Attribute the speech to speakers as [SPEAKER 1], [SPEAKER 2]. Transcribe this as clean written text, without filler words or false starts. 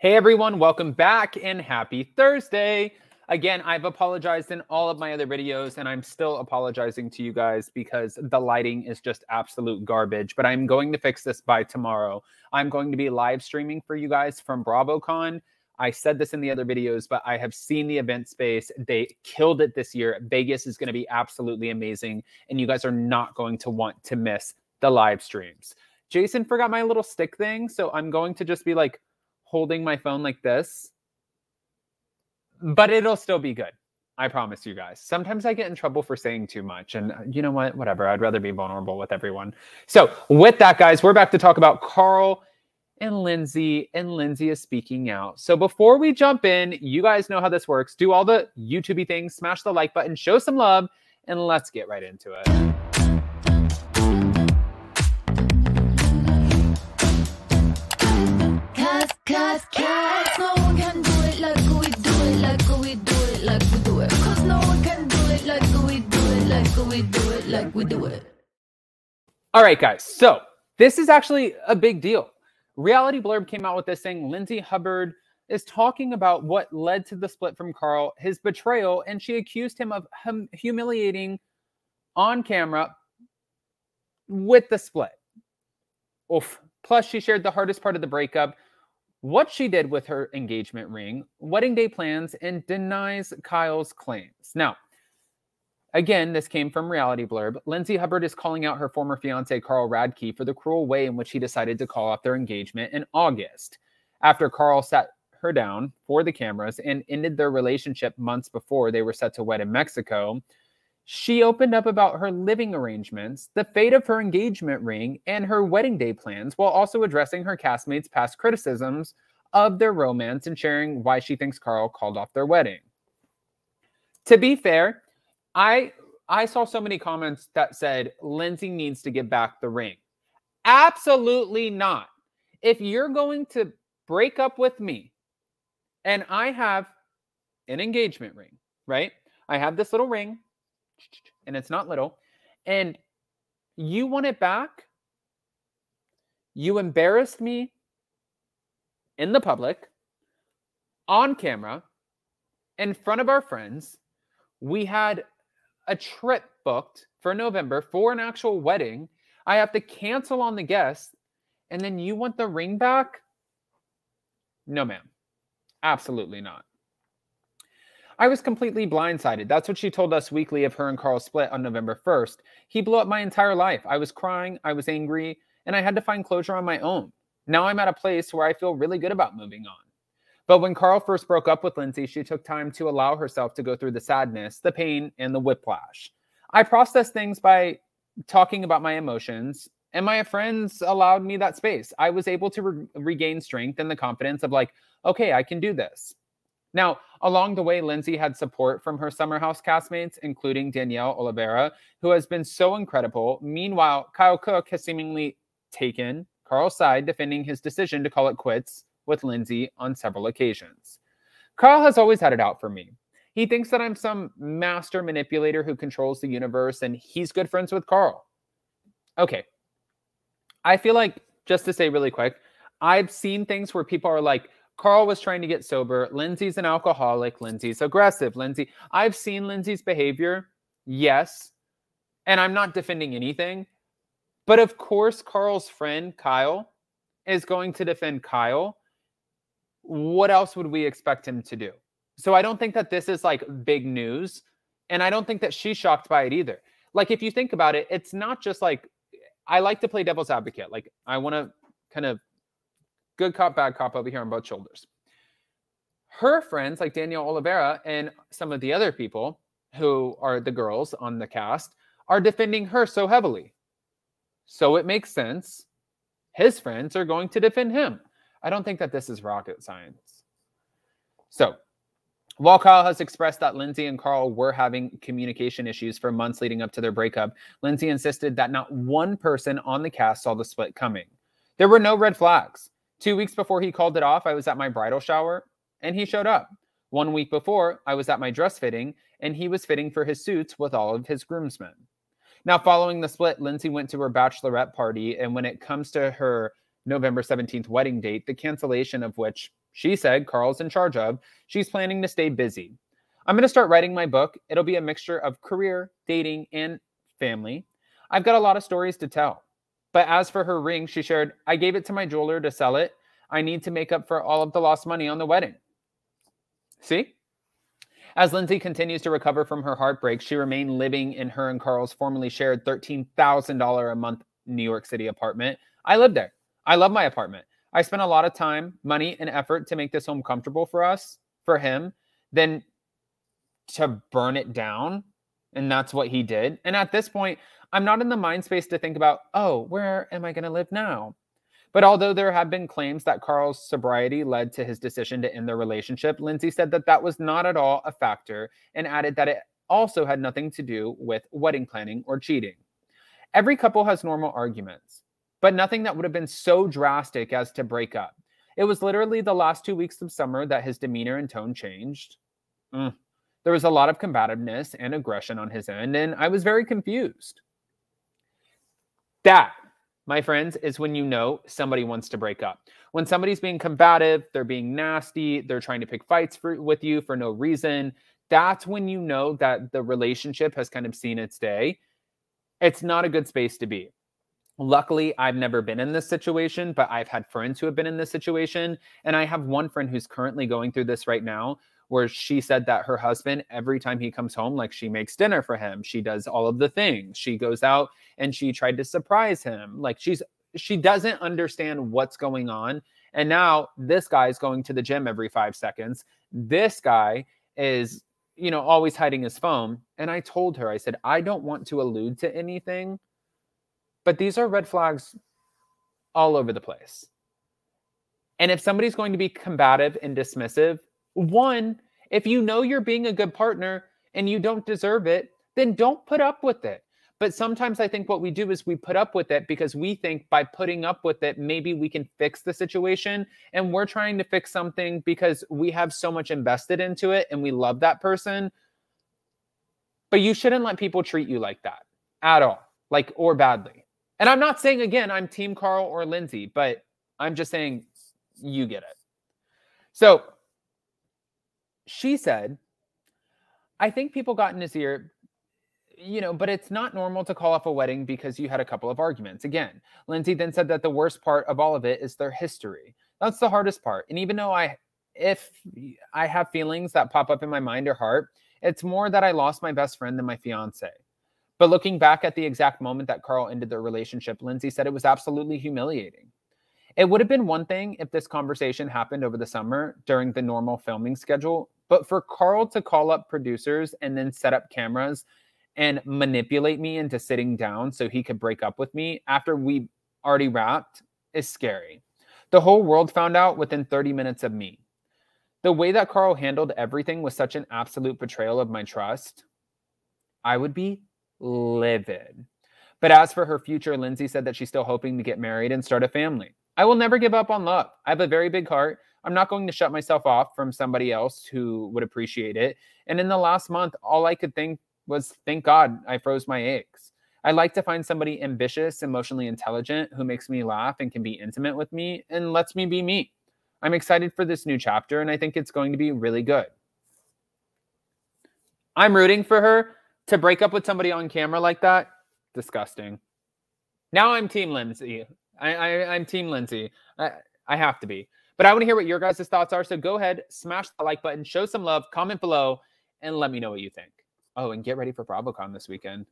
[SPEAKER 1] Hey everyone, welcome back and happy Thursday. Again, I've apologized in all of my other videos and I'm still apologizing to you guys because the lighting is just absolute garbage, but I'm going to fix this by tomorrow. I'm going to be live streaming for you guys from BravoCon. I said this in the other videos, but I have seen the event space. They killed it this year. Vegas is going to be absolutely amazing and you guys are not going to want to miss the live streams. Jason forgot my little stick thing, so I'm going to just be like holding my phone like this, but it'll still be good. I promise you guys. Sometimes I get in trouble for saying too much and you know what, whatever. I'd rather be vulnerable with everyone. So with that, guys, we're back to talk about Carl and Lindsay is speaking out. So before we jump in, you guys know how this works. Do all the YouTube-y things, smash the like button, show some love, and let's get right into it.
[SPEAKER 2] Cause no one can do it like we do it, like we do it, like we do it. Cause no one can do it like we do it, like we do it, like we do it.
[SPEAKER 1] All right, guys. So this is actually a big deal. Reality Blurb came out with this saying Lindsay Hubbard is talking about what led to the split from Carl, his betrayal, and she accused him of humiliating on camera with the split. Oof. Plus, she shared the hardest part of the breakup, what she did with her engagement ring, wedding day plans, and denies Kyle's claims. Now, again, this came from Reality Blurb. Lindsay Hubbard is calling out her former fiance, Carl Radke, for the cruel way in which he decided to call off their engagement in August. After Carl sat her down for the cameras and ended their relationship months before they were set to wed in Mexico, she opened up about her living arrangements, the fate of her engagement ring, and her wedding day plans, while also addressing her castmates' past criticisms of their romance and sharing why she thinks Carl called off their wedding. To be fair, I saw so many comments that said Lindsay needs to give back the ring. Absolutely not. If you're going to break up with me and I have an engagement ring, right? I have this little ring. And it's not little, and you want it back, you embarrassed me in the public, on camera, in front of our friends. We had a trip booked for November for an actual wedding. I have to cancel on the guests, and then you want the ring back? No, ma'am. Absolutely not. I was completely blindsided. That's what she told Us Weekly of her and Carl's split on November 1st. He blew up my entire life. I was crying, I was angry, and I had to find closure on my own. Now I'm at a place where I feel really good about moving on. But when Carl first broke up with Lindsay, she took time to allow herself to go through the sadness, the pain, and the whiplash. I processed things by talking about my emotions, and my friends allowed me that space. I was able to regain strength and the confidence of like, okay, I can do this. Now, along the way, Lindsay had support from her Summer House castmates, including Danielle Oliveira, who has been so incredible. Meanwhile, Kyle Cook has seemingly taken Carl's side, defending his decision to call it quits with Lindsay on several occasions. Carl has always had it out for me. He thinks that I'm some master manipulator who controls the universe, and he's good friends with Carl. Okay. I feel like, just to say really quick, I've seen things where people are like, Carl was trying to get sober. Lindsay's an alcoholic. Lindsay's aggressive. I've seen Lindsay's behavior. Yes. And I'm not defending anything. But of course, Carl's friend, Kyle, is going to defend Kyle. What else would we expect him to do? So I don't think that this is like big news. And I don't think that she's shocked by it either. Like, if you think about it, it's not just like, I like to play devil's advocate. Like, I want to kind of good cop, bad cop over here on both shoulders. Her friends, like Danielle Oliveira and some of the other people who are the girls on the cast, are defending her so heavily. So it makes sense. His friends are going to defend him. I don't think that this is rocket science. So, while Kyle has expressed that Lindsay and Carl were having communication issues for months leading up to their breakup, Lindsay insisted that not one person on the cast saw the split coming. There were no red flags. 2 weeks before he called it off, I was at my bridal shower, and he showed up. 1 week before, I was at my dress fitting, and he was fitting for his suits with all of his groomsmen. Now, following the split, Lindsay went to her bachelorette party, and when it comes to her November 17th wedding date, the cancellation of which she said Carl's in charge of. She's planning to stay busy. I'm going to start writing my book. It'll be a mixture of career, dating, and family. I've got a lot of stories to tell. But as for her ring, she shared, I gave it to my jeweler to sell it. I need to make up for all of the lost money on the wedding. See? As Lindsay continues to recover from her heartbreak, she remained living in her and Carl's formerly shared $13,000 a month New York City apartment. I lived there. I love my apartment. I spent a lot of time, money, and effort to make this home comfortable for us, for him, then to burn it down. And that's what he did. And at this point, I'm not in the mind space to think about, oh, where am I going to live now? But although there have been claims that Carl's sobriety led to his decision to end their relationship, Lindsay said that that was not at all a factor and added that it also had nothing to do with wedding planning or cheating. Every couple has normal arguments, but nothing that would have been so drastic as to break up. It was literally the last 2 weeks of summer that his demeanor and tone changed. There was a lot of combativeness and aggression on his end, and I was very confused. That, my friends, is when you know somebody wants to break up. When somebody's being combative, they're being nasty, they're trying to pick fights with you for no reason, that's when you know that the relationship has kind of seen its day. It's not a good space to be. Luckily, I've never been in this situation, but I've had friends who have been in this situation. And I have one friend who's currently going through this right now, where she said that her husband, every time he comes home, like she makes dinner for him. She does all of the things. She goes out and she tried to surprise him. Like she doesn't understand what's going on. And now this guy is going to the gym every 5 seconds. This guy is, always hiding his phone. And I told her, I said, I don't want to allude to anything, but these are red flags all over the place. And if somebody's going to be combative and dismissive, one, if you know you're being a good partner and you don't deserve it, then don't put up with it. But sometimes I think what we do is we put up with it because we think by putting up with it, maybe we can fix the situation. And we're trying to fix something because we have so much invested into it and we love that person. But you shouldn't let people treat you like that at all, or badly. And I'm not saying, again, I'm Team Carl or Lindsay, but I'm just saying you get it. So she said, I think people got in his ear, but it's not normal to call off a wedding because you had a couple of arguments. Again, Lindsay then said that the worst part of all of it is their history. That's the hardest part. And even though if I have feelings that pop up in my mind or heart, it's more that I lost my best friend than my fiance. But looking back at the exact moment that Carl ended their relationship, Lindsay said it was absolutely humiliating. It would have been one thing if this conversation happened over the summer during the normal filming schedule, but for Carl to call up producers and then set up cameras and manipulate me into sitting down so he could break up with me after we already wrapped is scary. The whole world found out within 30 minutes of me. The way that Carl handled everything was such an absolute betrayal of my trust. I would be livid. But as for her future, Lindsay said that she's still hoping to get married and start a family. I will never give up on love. I have a very big heart. I'm not going to shut myself off from somebody else who would appreciate it. And in the last month, all I could think was, thank God I froze my eggs. I like to find somebody ambitious, emotionally intelligent, who makes me laugh and can be intimate with me and lets me be me. I'm excited for this new chapter, and I think it's going to be really good. I'm rooting for her to break up with somebody on camera like that. Disgusting. Now I'm Team Lindsay. I'm Team Lindsay. I have to be. But I want to hear what your guys' thoughts are. So go ahead, smash the like button, show some love, comment below, and let me know what you think. Oh, and get ready for BravoCon this weekend.